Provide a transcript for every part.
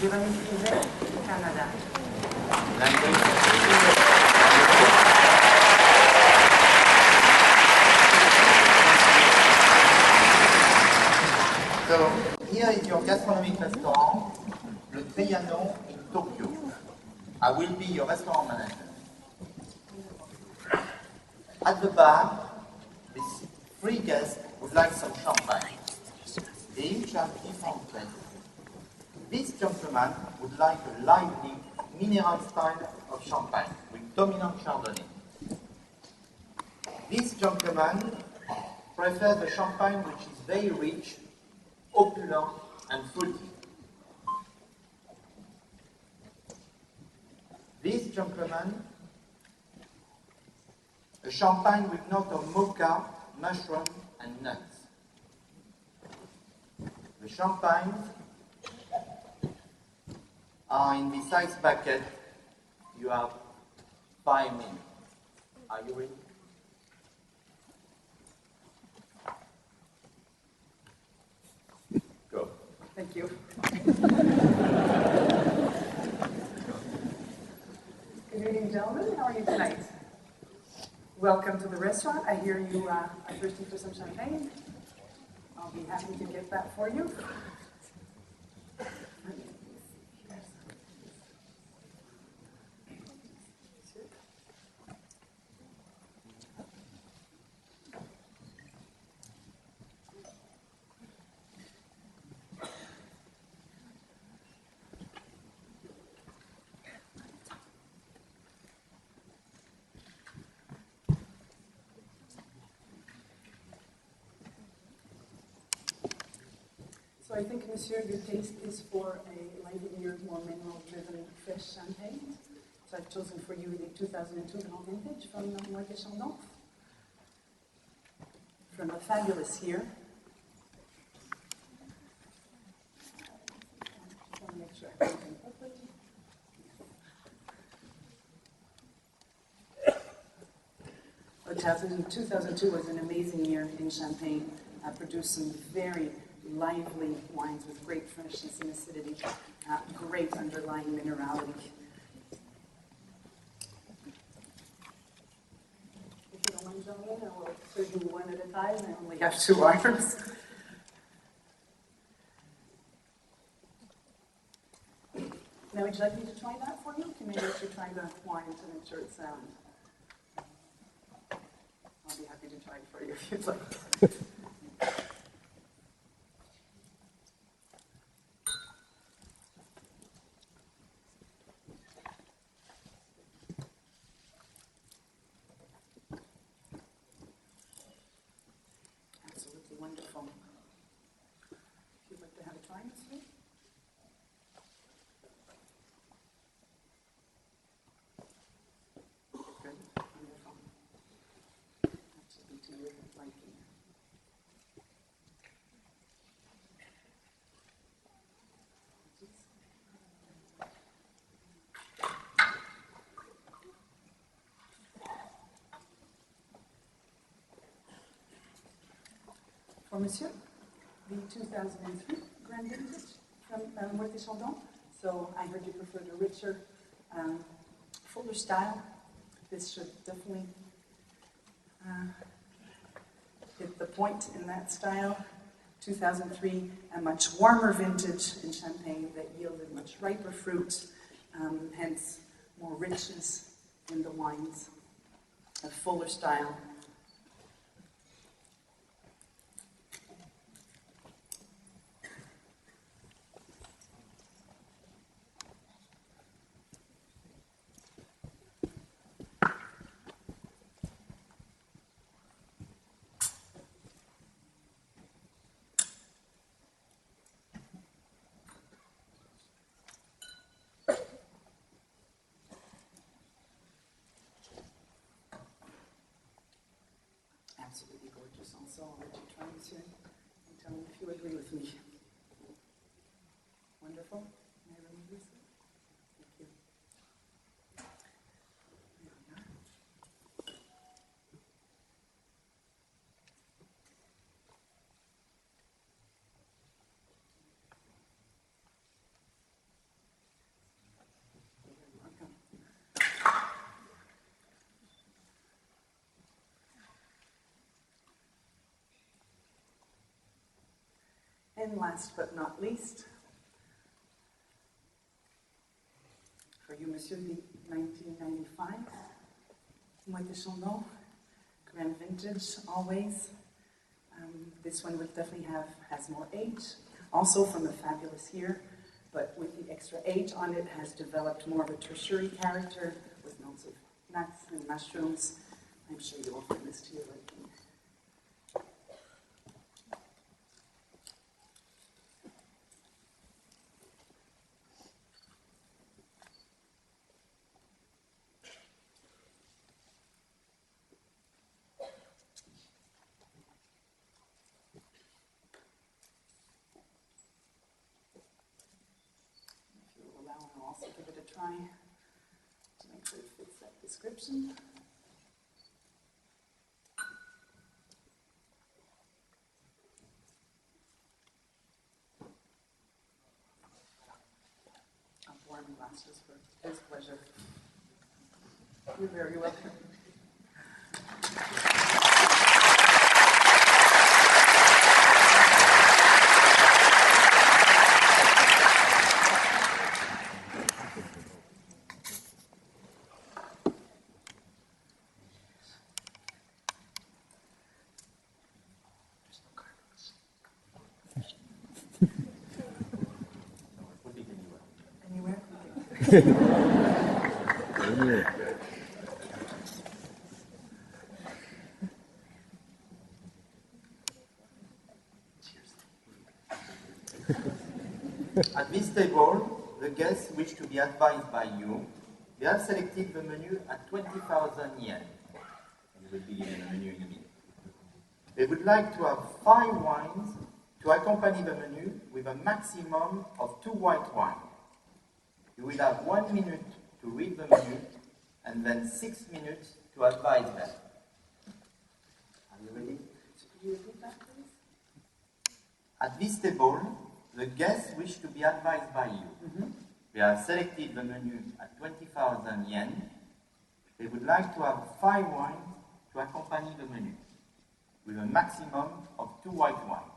Veronique du Canada. So, here is your gastronomic restaurant, Le Trianon in Tokyo. I will be your restaurant manager. At the bar, these three guests would like some champagne. They each have different tastes. This gentleman would like a lively mineral style of champagne with dominant Chardonnay. This gentleman prefers a champagne which is very rich, opulent and fruity. This gentleman, a champagne with notes of mocha, mushroom and nuts. The champagnes are in this ice bucket. You have 5 minutes. Are you ready? Go. Thank you. Good evening, gentlemen. How are you tonight? Welcome to the restaurant. I hear you are thirsty for some champagne. I'll be happy to get that for you. So I think, Monsieur, your taste is for a livelier, more mineral-driven, fresh champagne. So I've chosen for you the 2002 Grand Vintage from Moët de Chandon, from a fabulous year. I want to make sure I have everything open. 2002 was an amazing year in Champagne, producing very lively wines with great freshness and acidity, great underlying minerality. If you don't mind, gentlemen, I will serve you one at a time. I only have 2 arms. Now, would you like me to try that for you? Can I let you try the wine to make sure it's sound? I'll be happy to try it for you if you'd like. Absolutely wonderful. If you'd like to have a try, Monsieur. Good, wonderful. Absolutely to your liking. For Monsieur, the 2003 Grand Vintage from Moët de Chandon. So I heard you preferred a richer, fuller style. This should definitely hit the point in that style. 2003, a much warmer vintage in Champagne that yielded much riper fruit, hence more richness in the wines, a fuller style. Absolutely gorgeous also. I'll let you try, Monsieur, and tell me if you agree with me. Wonderful. May I remove this? Thank you. There we are. And last but not least, for you, Monsieur, the 1995 Moët de Chandon, Grand Vintage, always. This one will definitely has more age, also from the fabulous year, but with the extra age on it, has developed more of a tertiary character with notes of nuts and mushrooms. I'm sure you will find this to your liking. I'll also give it a try to make sure it fits that description. I'll warm glasses for his pleasure. You're very welcome. At this table, the guests wish to be advised by you. They have selected the menu at 20,000 yen. You will be given a menu in a minute. They would like to have 5 wines to accompany the menu with a maximum of 2 white wines. You will have 1 minute to read the menu and then 6 minutes to advise them. Are you ready? So could you repeat that, please? At this table, the guests wish to be advised by you. They have selected the menu at 20,000 yen. They would like to have 5 wines to accompany the menu with a maximum of 2 white wines.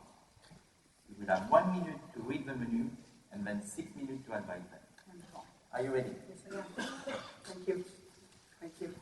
You will have 1 minute to read the menu and then 6 minutes to advise them. Wonderful. Are you ready? Yes, I am. Thank you. Thank you.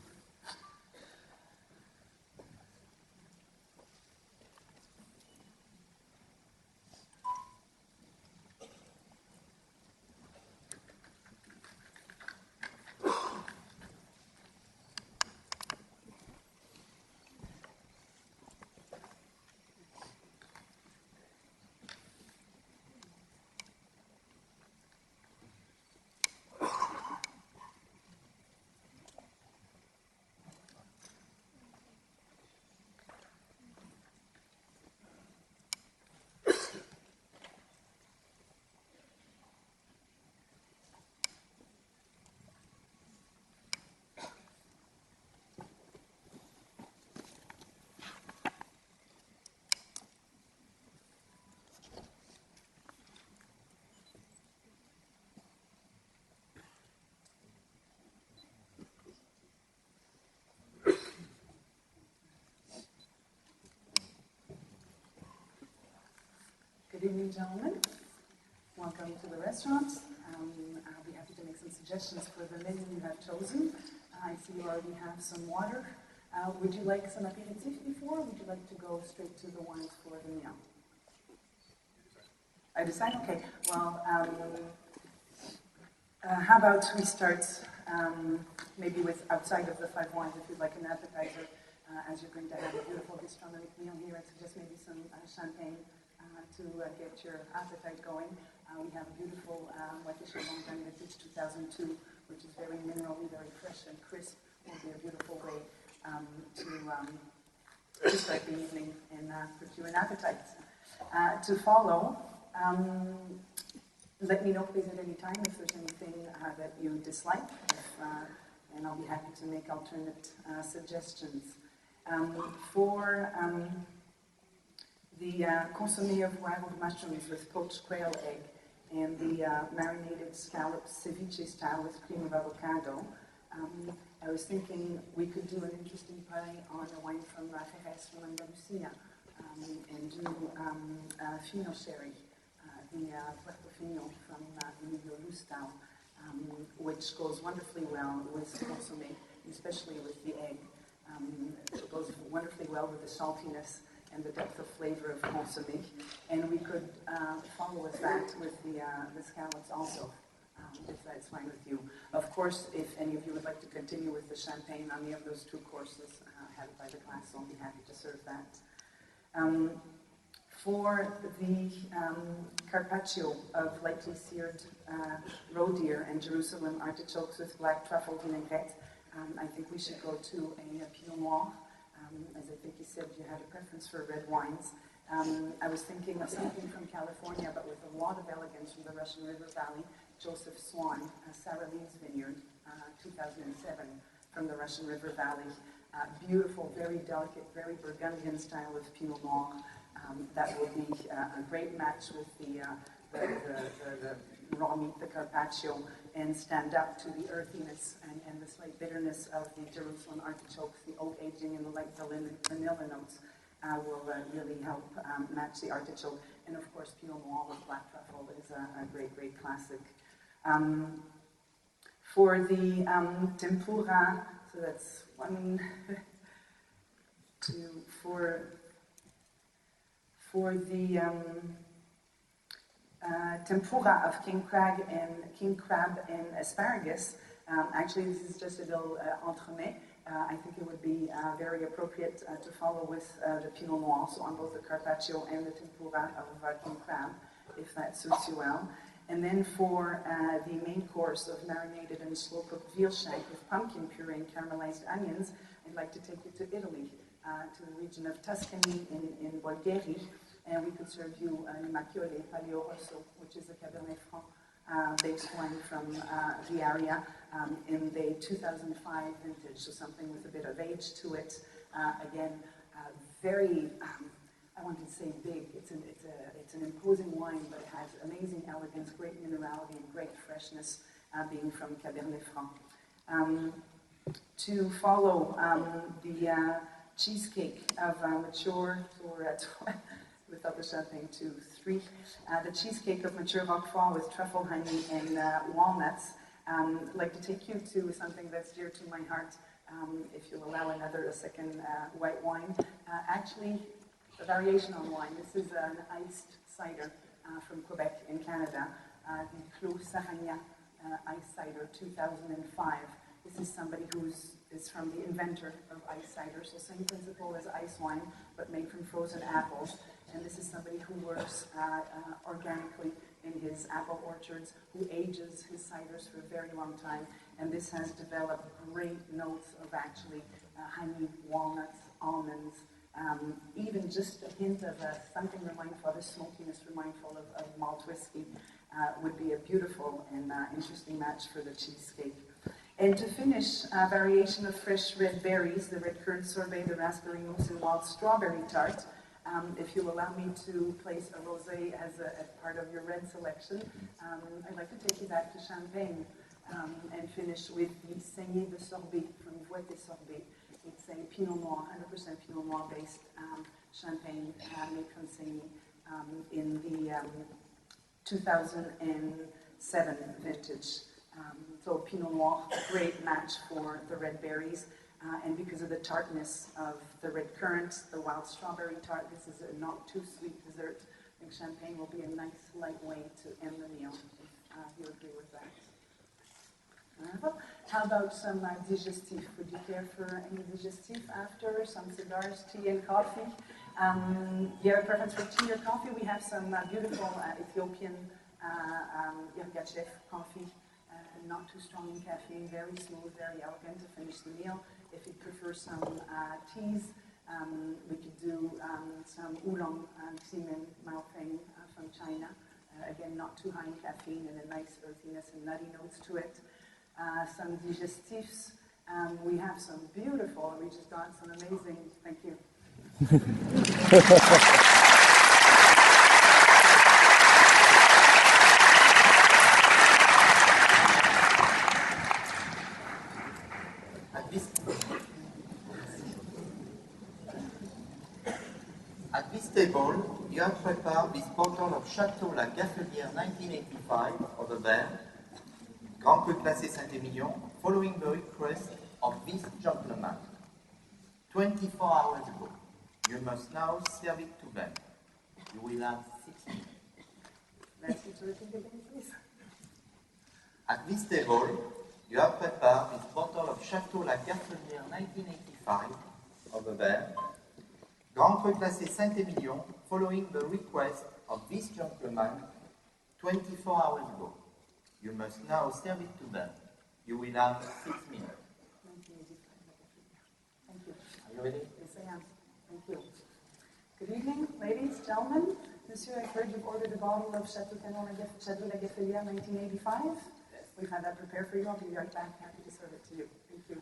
Good evening, gentlemen. Welcome to the restaurant. I'll be happy to make some suggestions for the menu you have chosen. I see you already have some water. Would you like some aperitif before, or would you like to go straight to the wines for the meal? I decide? Okay. Well, how about we start maybe with outside of the 5 wines, if you'd like an appetizer, as you're going to have a beautiful gastronomic meal here. I'd suggest maybe some champagne to get your appetite going. We have a beautiful Moët de Chandon Grand Vintage 2002, which is very minerally, very fresh and crisp. Will be a beautiful way to start the evening and put you an appetite. To follow, let me know please at any time if there's anything that you dislike, and I'll be happy to make alternate suggestions. For the consommé of wild mushrooms with poached quail egg and the marinated scallop ceviche style with cream of avocado, I was thinking we could do an interesting play on a wine from Jerez from Andalusia and do Fino Sherry the Puerto from Emilio Lustau, which goes wonderfully well with consommé, especially with the egg. It goes wonderfully well with the saltiness and the depth of flavor of consommé. And we could follow with that with the scallops also, if that's fine with you. Of course, if any of you would like to continue with the champagne on any of those two courses, had by the glass, I'll be happy to serve that. For the carpaccio of lightly seared roe deer and Jerusalem artichokes with black truffle vinaigrette, I think we should go to a Pinot Noir. As I think you said, you had a preference for red wines. I was thinking of something from California, but with a lot of elegance from the Russian River Valley. Joseph Swan, Sarah Lee's Vineyard, 2007, from the Russian River Valley. Beautiful, very delicate, very Burgundian style of Pinot Noir. That will be a great match with the raw meat, the carpaccio, and stand up to the earthiness and the slight bitterness of the Jerusalem artichokes. The oak aging and the light vanilla notes will really help match the artichoke. And of course, Pinot Noir with black truffle is a great, great classic. For the tempura, so that's 1, 2, for the tempura of king crab and asparagus, actually this is just a little entremet. I think it would be very appropriate to follow with the Pinot Noir, so on both the carpaccio and the tempura of king crab, if that suits you well. And then for the main course of marinated and slow-cooked veal shank with pumpkin puree and caramelized onions, I'd like to take you to Italy, to the region of Tuscany in Bolgheri, and we could serve you Macchiole Palio Rosso, which is a Cabernet Franc based wine from the area in the 2005 vintage, so something with a bit of age to it. Again, very, I want to say big. It's an imposing wine, but it has amazing elegance, great minerality, and great freshness, being from Cabernet Franc. To follow the cheesecake of mature, without the champagne, 2, 3. The cheesecake of mature Roquefort with truffle honey and walnuts. I'd like to take you to something that's dear to my heart, if you'll allow a second white wine. Actually, a variation on wine. This is an iced cider from Quebec in Canada, the Clos Saragna Ice Cider 2005. This is somebody is from the inventor of ice cider, so same principle as ice wine, but made from frozen apples. And this is somebody who works organically in his apple orchards, who ages his ciders for a very long time. And this has developed great notes of actually honey, walnuts, almonds, even just a hint of something mindful of smokiness, mindful of malt whiskey, would be a beautiful and interesting match for the cheesecake. And to finish, a variation of fresh red berries, the red currant sorbet, the raspberry mousse, and wild strawberry tart. If you'll allow me to place a rosé as part of your red selection, I'd like to take you back to Champagne and finish with the Saignée de Sorbet from Voet et Sorbet. It's a Pinot Noir, 100% Pinot Noir based champagne made from Saignée in the 2007 vintage. So Pinot Noir, great match for the red berries. And because of the tartness of the red currant, the wild strawberry tart, this is a not too sweet dessert. I think champagne will be a nice light way to end the meal, if you agree with that. How about some digestif? Would you care for any digestif after? Some cigars, tea, and coffee? You have a preference for tea or coffee? We have some beautiful Ethiopian Yirgacheffe coffee. Not too strong in caffeine, very smooth, very elegant to finish the meal. If you prefer some teas, we could do some oolong, ximen, maofeng from China. Again, not too high in caffeine and a nice earthiness and nutty notes to it. Some digestifs. We have some beautiful, we just got some amazing, thank you. At this table, you have prepared this bottle of Château La Gaffelière 1985 of the bear, Grand Cru Classé Saint-Émilion, following the request of this gentleman. 24 hours ago. You must now serve it to them. You will have 6 minutes. Let's get to the again, please. At this table, you have prepared this bottle of Château La Gaffelière 1985 of the bear, Grand Cru Classé Saint-Émilion, following the request of this gentleman 24 hours ago. You must now serve it to them. You will have 6 minutes. Thank you. Are you ready? Yes, I am. Thank you. Good evening, ladies, gentlemen. Monsieur, I've heard you've ordered a bottle of Château La Gaffelière 1985. Yes. We've had that prepared for you. I'll be right back. Happy to serve it to you. Thank you.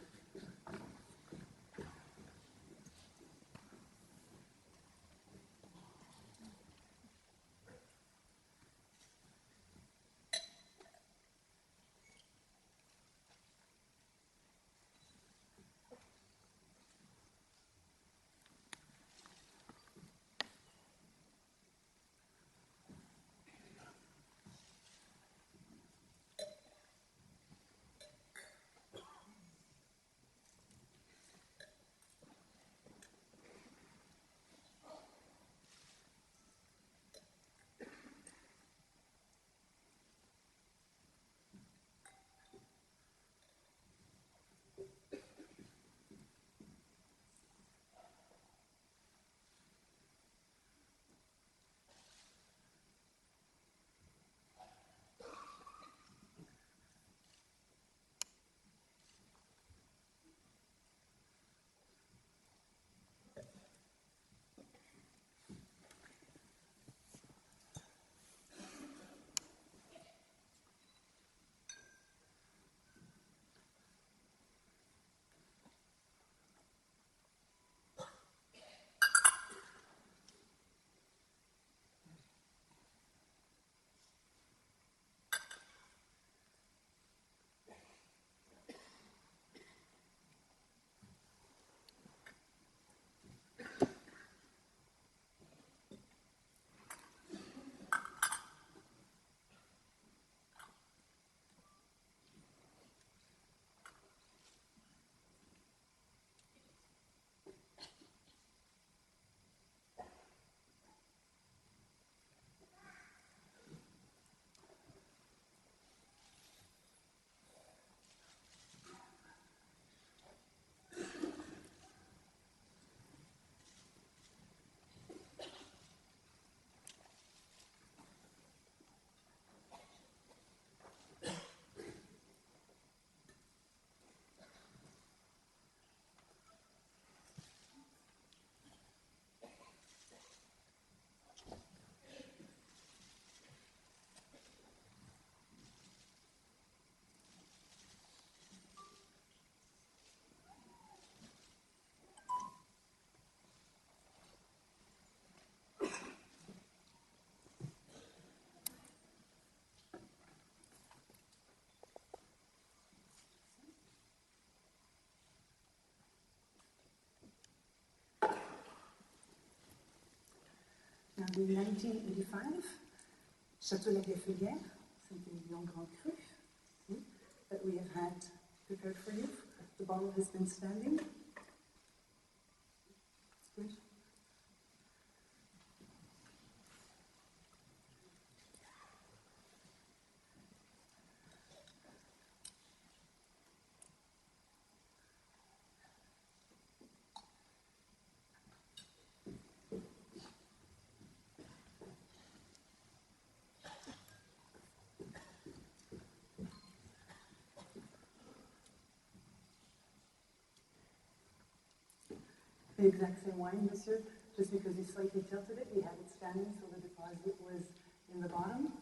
Now, the 1985 Château La Gaffelière, Saint-Émilion Grand Cru, that we have had prepared for you. The bottle has been standing. Good. The exact same wine, monsieur, just because you slightly tilted it, we had it standing so the deposit was in the bottom.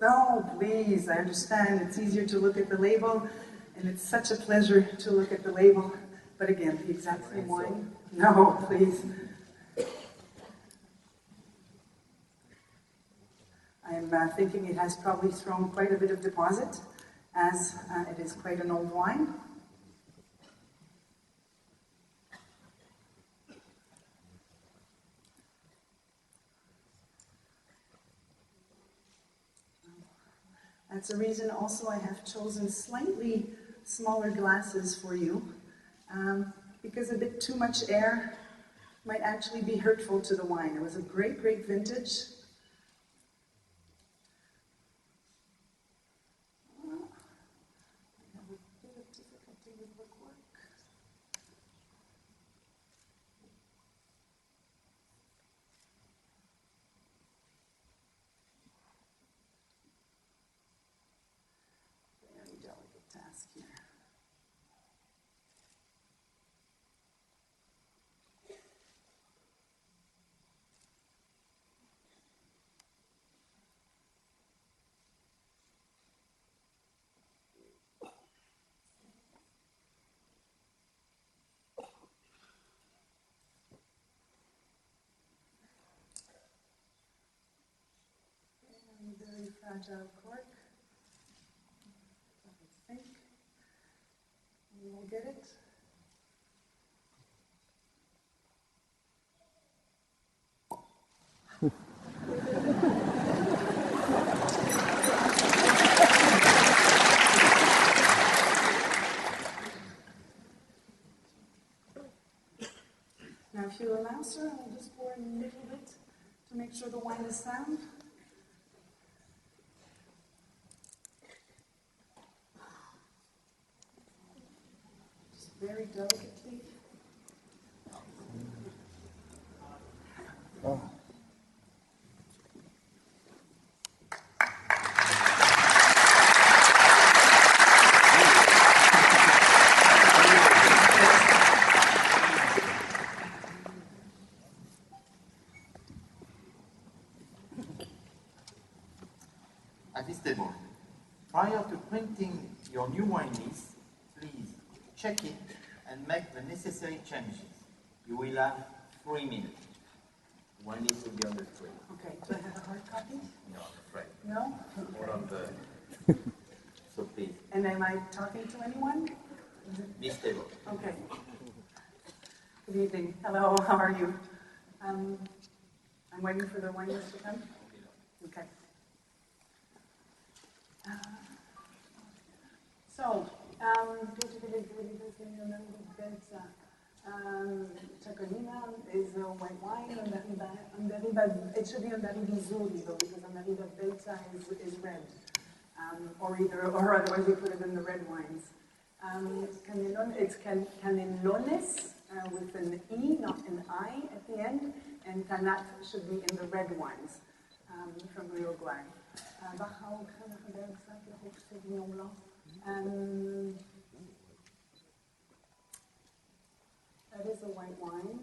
No, please, I understand. It's easier to look at the label, and it's such a pleasure to look at the label. But again, the exact same wine. No, please. I'm thinking it has probably thrown quite a bit of deposit, as it is quite an old wine. That's a reason also I have chosen slightly smaller glasses for you, because a bit too much air might actually be hurtful to the wine. It was a great, great vintage. I have a bit of difficulty with the cork. Very delicate task here. Very fragile cork. I think we will get it. Now, if you allow, sir, I'll just pour a little bit to make sure the wine is sound. Very delicately. Oh. At this table, prior to printing your new wine list, please check it and make the necessary changes. You will have 3 minutes. One list will be on the screen. Okay, do I have a hard copy? No, I'm afraid. No? More on Okay. the... So please, And am I talking to anyone? this table. Okay. Good evening. Hello, how are you? I'm waiting for the wine list to come. Okay. Chacolina is a white wine, it should be Andariba Zuri though, because Andariba Belza is red, or otherwise we put it in the red wines. It's canelones with an E, not an I at the end, and tanat should be in the red wines from Uruguay. That is a white wine.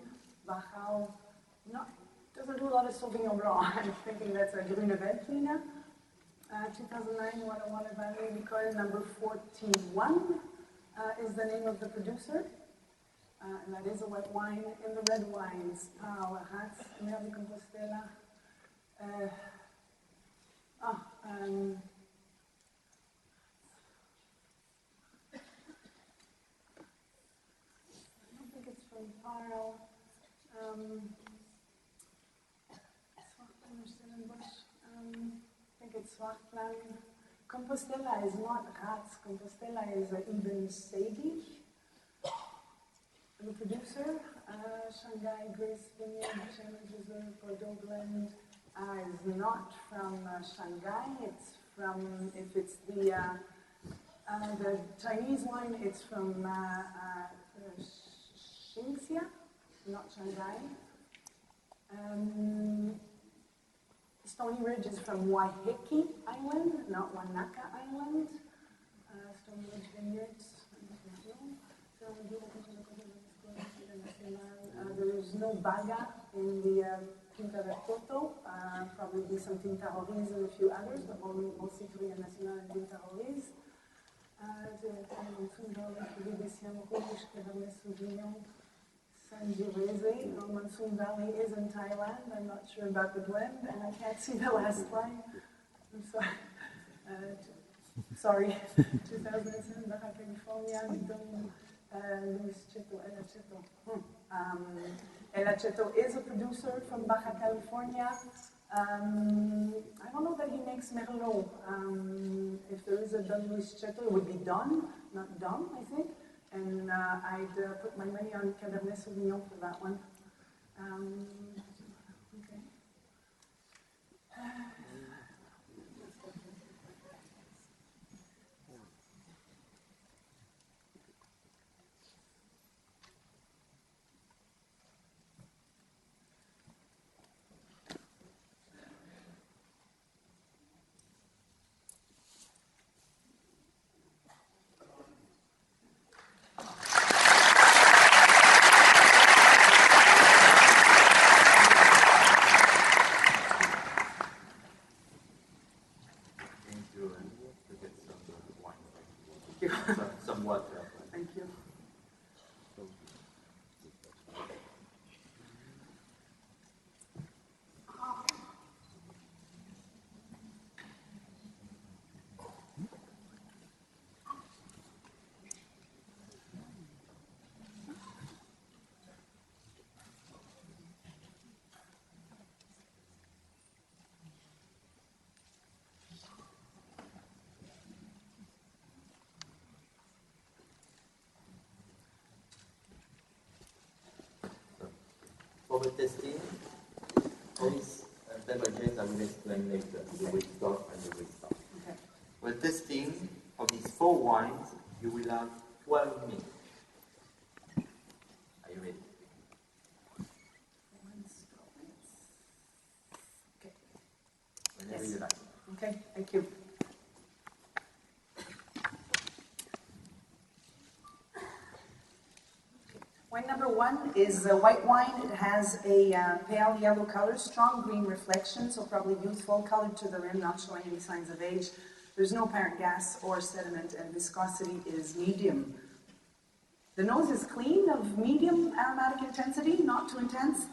Bachau doesn't do a lot of Sauvignon Blanc. I'm thinking that's a Grüne Veltliner. 2009 Walla Valley Nicole number 41 is the name of the producer. And that is a white wine. In the red wines, Rats, Mer de Compostela. Pile, I think it's Swartland. Compostela is not Rats. Compostela is Ibn Segi, the producer. Shanghai Grace Vineyard, Challenge Reserve, Bordeaux Blend is not from Shanghai. It's from, if it's the Chinese wine, it's from Xinxia, not Shanghai. Stony Ridge is from Waiheke Island, not Wanaka Island. Stony Ridge Vineyards, there is no Baga in the Quinta de Toto, probably some Tinta Roriz and a few others, but mostly Touriga Nacional and Tinta Roriz. Monsoon Valley is in Thailand. I'm not sure about the blend, and I can't see the last line. I'm sorry. Sorry. 2007, Baja California, Luis Cheto, El Cheto. El Cheto is a producer from Baja California. I don't know that he makes Merlot. If there is a Don Luis Chateau, it would be Don, not Dom, I think. And I'd put my money on Cabernet Sauvignon for that one. Okay. Some water. Thank you. For the testing, these beverages I will explain later. You will stop and you will stop. Okay. For the testing of these 4 wines, you will have 12 minutes. Are you ready? Okay. Whenever you like. Okay, thank you. Wine number 1 is a white wine. It has a pale yellow color, strong green reflection, so probably youthful, colored to the rim, not showing any signs of age. There's no apparent gas or sediment, and viscosity is medium. The nose is clean, of medium aromatic intensity, not too intense.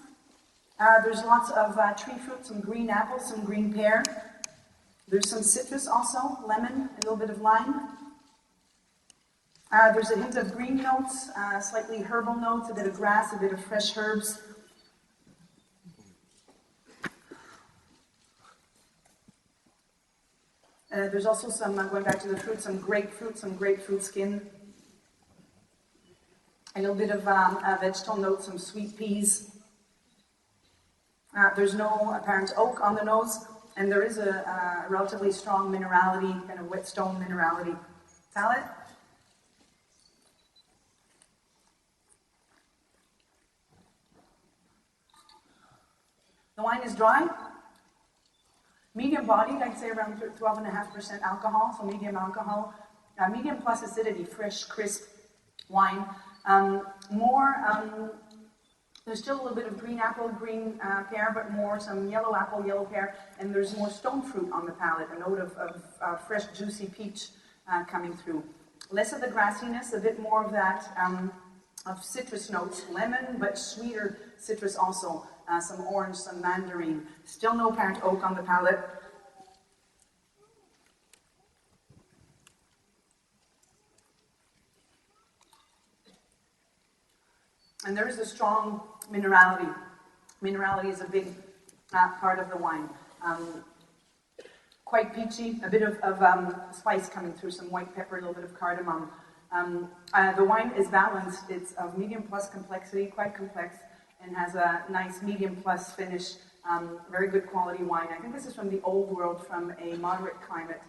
There's lots of tree fruit, some green apple, some green pear. There's some citrus also, lemon, a little bit of lime. There's a hint of green notes, slightly herbal notes, a bit of grass, a bit of fresh herbs. There's also some, going back to the fruit, some grapefruit skin. A little bit of vegetable notes, some sweet peas. There's no apparent oak on the nose, and there is a relatively strong minerality, kind of whetstone minerality palate. The wine is dry, medium bodied, I'd say around 12.5% alcohol, so medium alcohol, medium plus acidity, fresh, crisp wine. There's still a little bit of green apple, green pear, but more some yellow apple, yellow pear, and there's more stone fruit on the palate, a note of fresh, juicy peach coming through. Less of the grassiness, a bit more of that, of citrus notes, lemon, but sweeter citrus also. Some orange, some mandarin. Still no apparent oak on the palate. And there is a strong minerality. Minerality is a big part of the wine. Quite peachy, a bit of spice coming through, some white pepper, a little bit of cardamom. The wine is balanced. It's of medium plus complexity, quite complex, and has a nice medium plus finish, very good quality wine. I think this is from the old world, from a moderate climate.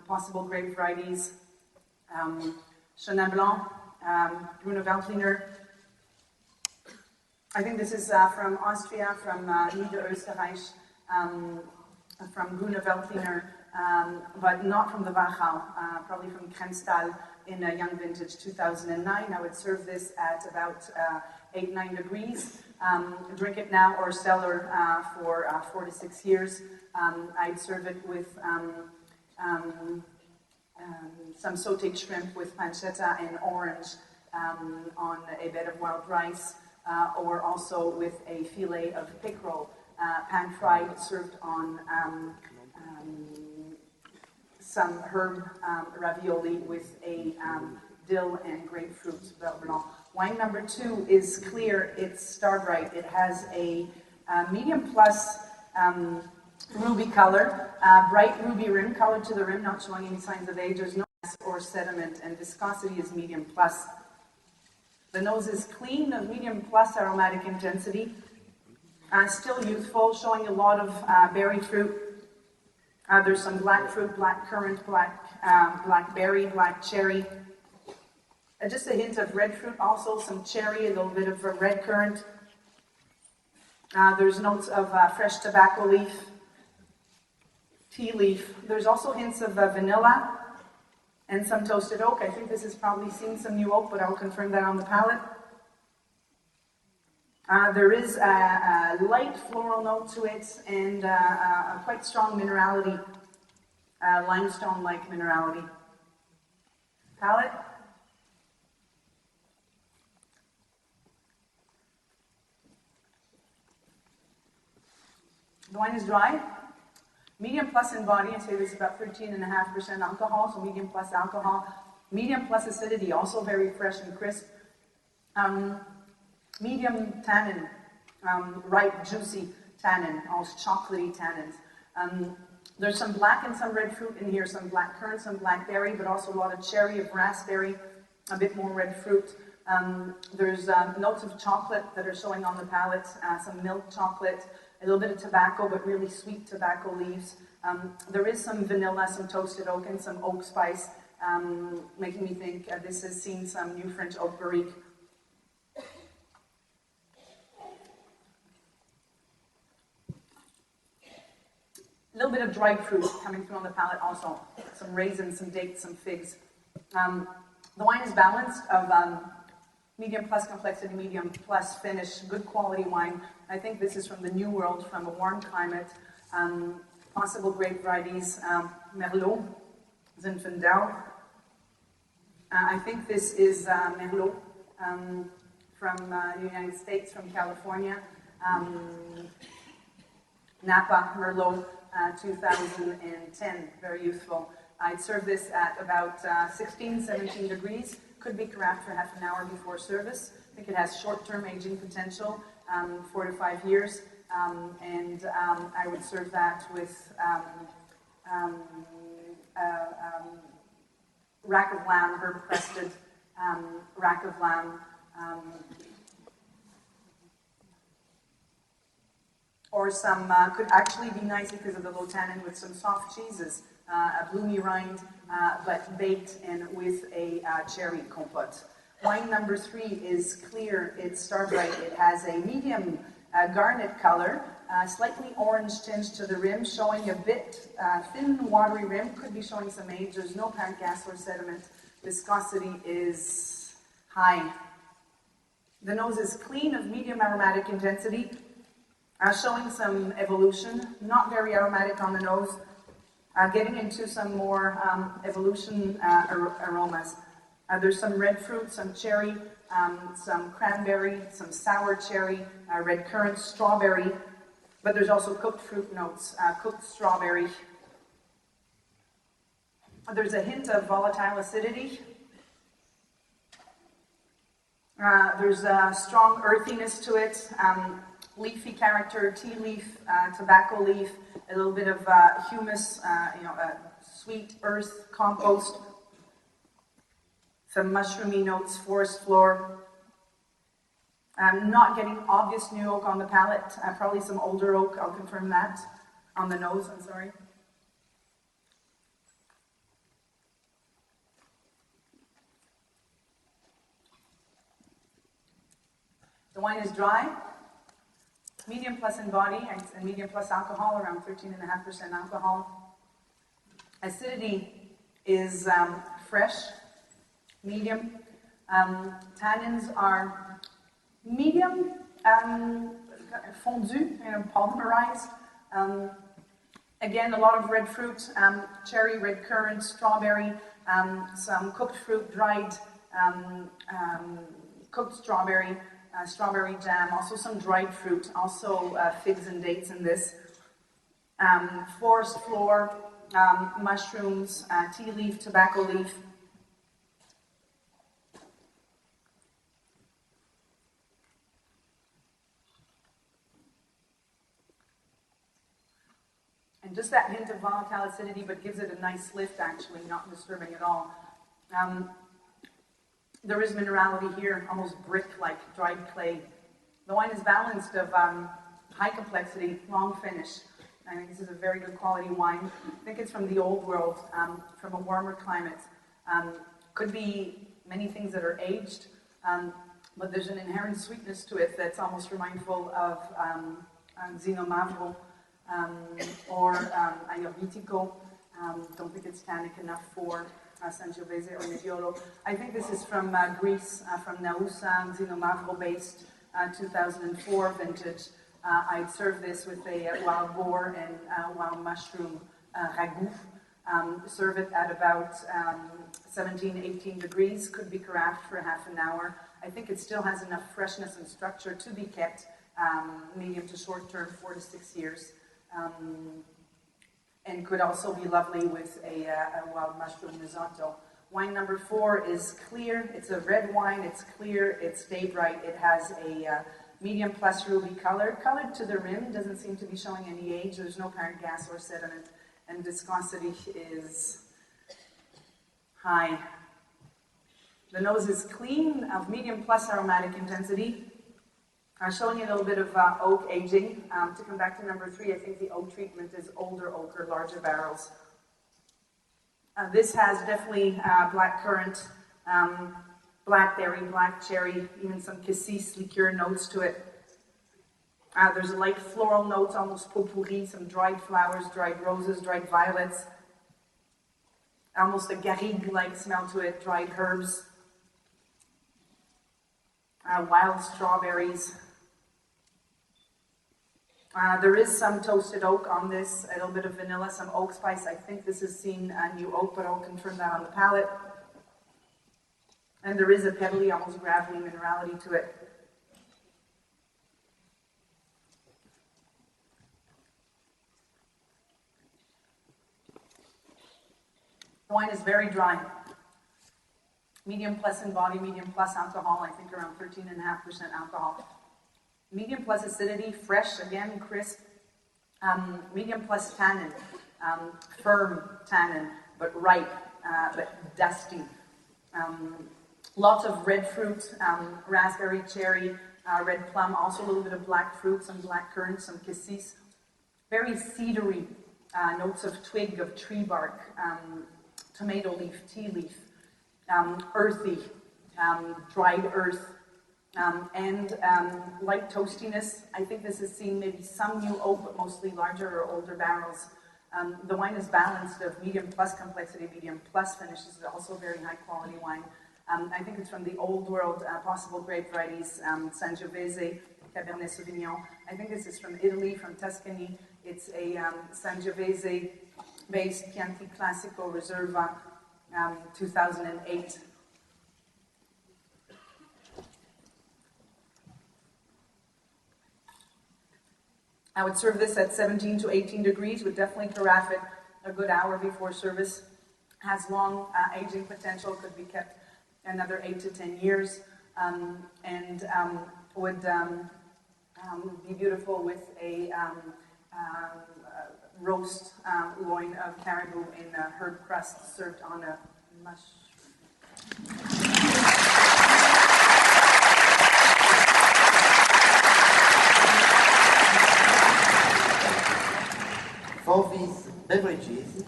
Possible grape varieties, Chenin Blanc, Grüner Veltliner. I think this is from Austria, from Niederösterreich, from Grüner Veltliner, but not from the Wachau, probably from Krenstal in a young vintage 2009. I would serve this at about 8-9 degrees. Drink it now or cellar for 4 to 6 years. I'd serve it with some sautéed shrimp with pancetta and orange on a bed of wild rice, or also with a filet of pickerel, pan-fried, served on some herb ravioli with a dill and grapefruit blanc. Wine number 2 is clear, it's star bright. It has a medium plus ruby color, bright ruby rim, color to the rim, not showing any signs of age. There's no gas or sediment, and viscosity is medium plus. The nose is clean, of medium plus aromatic intensity. Still youthful, showing a lot of berry fruit. There's some black fruit, black currant, blackberry, black cherry. Just a hint of red fruit also, some cherry, a little bit of a red currant. There's notes of fresh tobacco leaf, tea leaf. There's also hints of vanilla and some toasted oak. I think this is probably seen some new oak, but I'll confirm that on the palate. There is a light floral note to it and a quite strong minerality, limestone-like minerality. Palate. The wine is dry, medium plus in body. I say this is about 13.5% alcohol, so medium plus alcohol. Medium plus acidity, also very fresh and crisp. Medium tannin, ripe, juicy tannin, almost chocolatey tannins. There's some black and some red fruit in here, some black currant, some blackberry, but also a lot of cherry, of raspberry, a bit more red fruit. There's notes of chocolate that are showing on the palate, some milk chocolate, a little bit of tobacco, but really sweet tobacco leaves. There is some vanilla, some toasted oak, and some oak spice, making me think this has seen some new French oak barrique. A little bit of dried fruit coming through on the palate also. Some raisins, some dates, some figs. The wine is balanced of medium plus complexity, medium plus finish, good quality wine. I think this is from the New World, from a warm climate. Possible grape varieties, Merlot, Zinfandel. I think this is Merlot from the United States, from California. Napa Merlot, 2010, very youthful. I'd serve this at about 16, 17 degrees. Could be carafed for half an hour before service. I think it has short-term aging potential, 4 to 5 years. And I would serve that with rack of lamb, herb-crested rack of lamb, or some, could actually be nice because of the low tannin, with some soft cheeses, a bloomy rind, but baked and with a cherry compote. Wine number 3 is clear, it's star-bright, it has a medium garnet color, slightly orange tinge to the rim, showing a bit thin, watery rim, could be showing some age. There's no apparent gas or sediment. Viscosity is high. The nose is clean, of medium aromatic intensity, showing some evolution, not very aromatic on the nose, getting into some more evolution aromas. There's some red fruit, some cherry, some cranberry, some sour cherry, red currant, strawberry, but there's also cooked fruit notes, cooked strawberry. There's a hint of volatile acidity. There's a strong earthiness to it, leafy character, tea leaf, tobacco leaf, a little bit of humus, sweet earth, compost, some mushroomy notes, forest floor. I'm not getting obvious new oak on the palate, probably some older oak, I'll confirm that. On the nose, I'm sorry. The wine is dry, medium plus in body, and medium plus alcohol, around 13.5% alcohol. Acidity is fresh, medium. Tannins are medium, fondu, polymerized. Again, a lot of red fruit, cherry, red currant, strawberry, some cooked fruit, dried, cooked strawberry, strawberry jam, also some dried fruit, also figs and dates in this. Forest floor, mushrooms, tea leaf, tobacco leaf. And just that hint of volatile acidity, but gives it a nice lift, actually, not disturbing at all. There is minerality here, almost brick-like, dried clay. The wine is balanced of high complexity, long finish. I think this is a very good quality wine. I think it's from the old world, from a warmer climate. Could be many things that are aged, but there's an inherent sweetness to it that's almost mindful of Xinomavro or Ayurvedico. Don't think it's tannic enough for Sangiovese or Nebbiolo. I think this is from Greece, from Nausa, Xinomavro based 2004 vintage. I'd serve this with a wild boar and wild mushroom ragout. Serve it at about 17, 18 degrees. Could be carafed for half an hour. I think it still has enough freshness and structure to be kept medium to short term, 4 to 6 years. And could also be lovely with a wild mushroom risotto. Wine number 4 is clear. It's a red wine. It's clear. It's day bright. It has a medium plus ruby color. Colored to the rim. Doesn't seem to be showing any age. There's no apparent gas or sediment. And viscosity is high. The nose is clean, of medium plus aromatic intensity. Showing a little bit of oak aging. To come back to number 3, I think the oak treatment is older oak or larger barrels. This has definitely black currant, blackberry, black cherry, even some cassis liqueur notes to it. There's a light floral notes, almost potpourri, some dried flowers, dried roses, dried violets. Almost a garrigue-like smell to it, dried herbs. Wild strawberries. There is some toasted oak on this, a little bit of vanilla, some oak spice. I think this is seen new oak, but I'll confirm that on the palate. And there is a pebbly, almost gravelly minerality to it. The wine is very dry. Medium plus in body, medium plus alcohol, I think around 13.5% alcohol. Medium plus acidity, fresh, again, crisp. Medium plus tannin, firm tannin, but ripe, but dusty. Lots of red fruit, raspberry, cherry, red plum, also a little bit of black fruit, some black currant, some cassis. Very cedary, notes of twig, of tree bark, tomato leaf, tea leaf, earthy, dried earth, and light toastiness. I think this has seen maybe some new oak, but mostly larger or older barrels. The wine is balanced of medium plus complexity, medium plus finish. This is also a very high quality wine. I think it's from the old world, possible grape varieties, Sangiovese, Cabernet Sauvignon. I think this is from Italy, from Tuscany. It's a Sangiovese-based Chianti Classico Reserva, 2008. I would serve this at 17 to 18 degrees, would definitely carafe it a good hour before service. Has long aging potential, could be kept another 8 to 10 years, and would be beautiful with a roast loin of caribou in a herb crust served on a mushroom. For these beverages,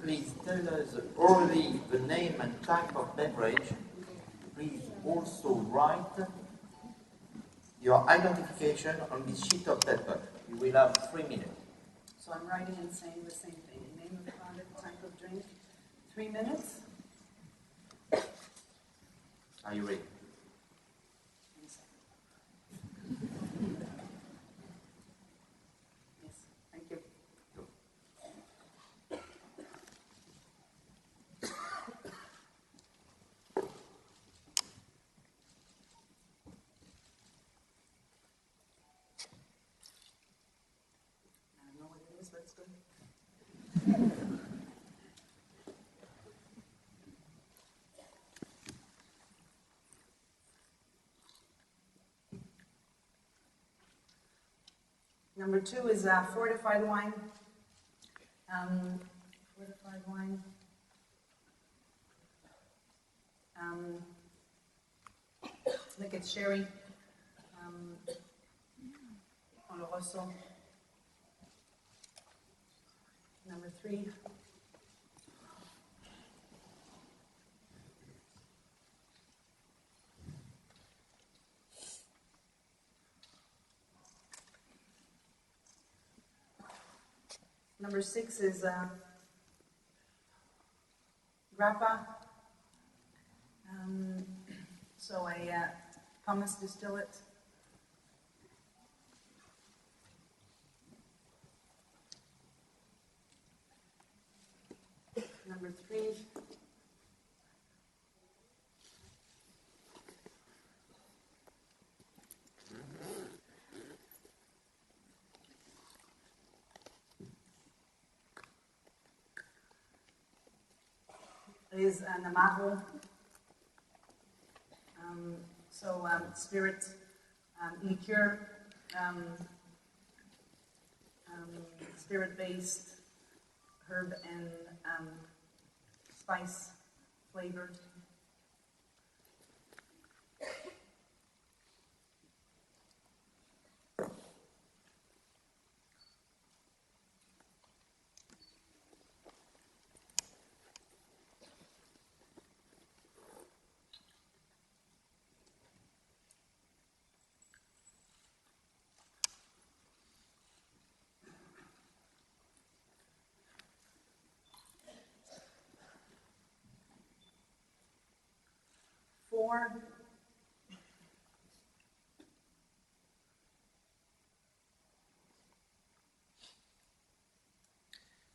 please tell us orally the name and type of beverage. Please also write your identification on this sheet of paper. You will have 3 minutes. So I'm writing and saying the same thing. Name of product, type of drink. 3 minutes. Are you ready? Yes, thank you. I don't know what it is, but it's good. Number 2 is fortified wine. Fortified wine. Look at sherry. Oloroso. Number 3. Number 6 is grappa, so a pumice distillate. Number 3. Is an amaro, spirit, liqueur, spirit-based, herb and spice flavored.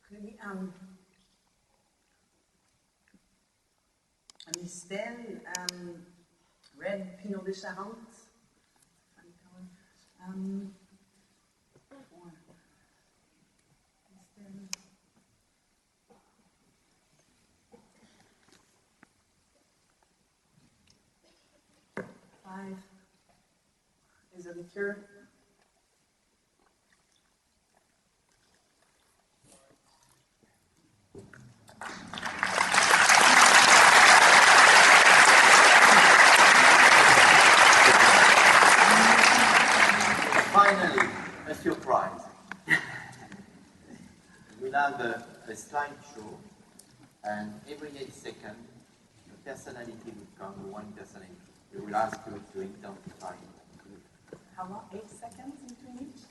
Could be a mistel, red Pinot de Charente, funny color. 4. Mistel. 5 is a liqueur. Finally, a surprise. We'll have a slideshow, and every 8 seconds, a personality will come, one personality. We will ask you to identify. How long? 8 seconds between each?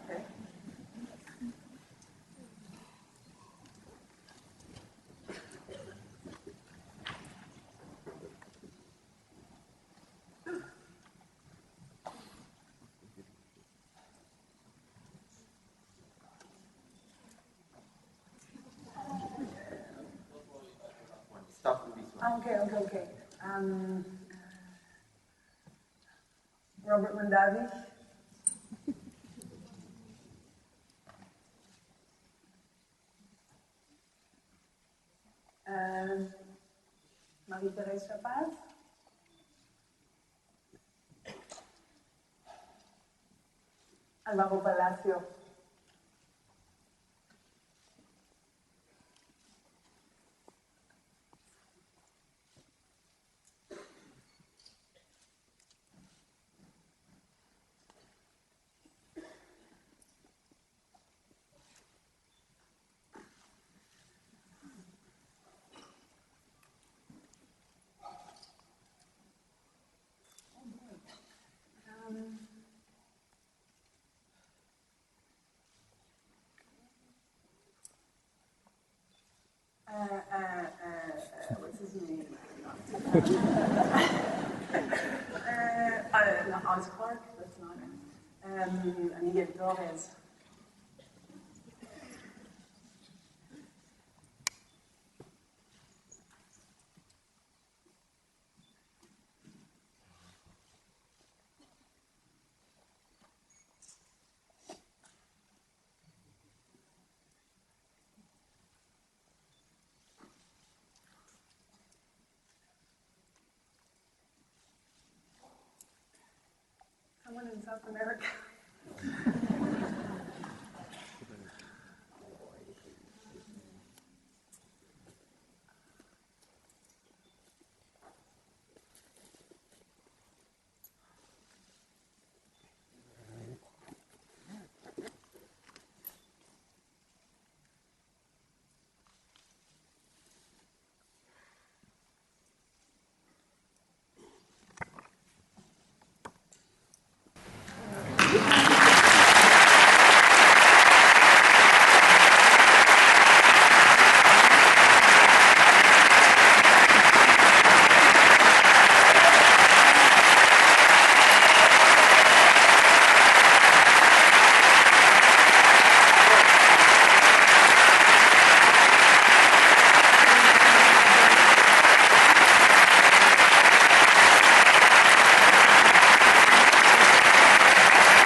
Okay. Stop with this one. Okay. Robert Mondavi. Marie-Thérèse Chapaz. Alvaro Palacio. What's his name? Not Oz Clark, that's not him. Miguel Torres. Someone in South America.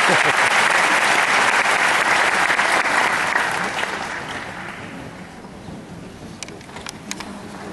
ます。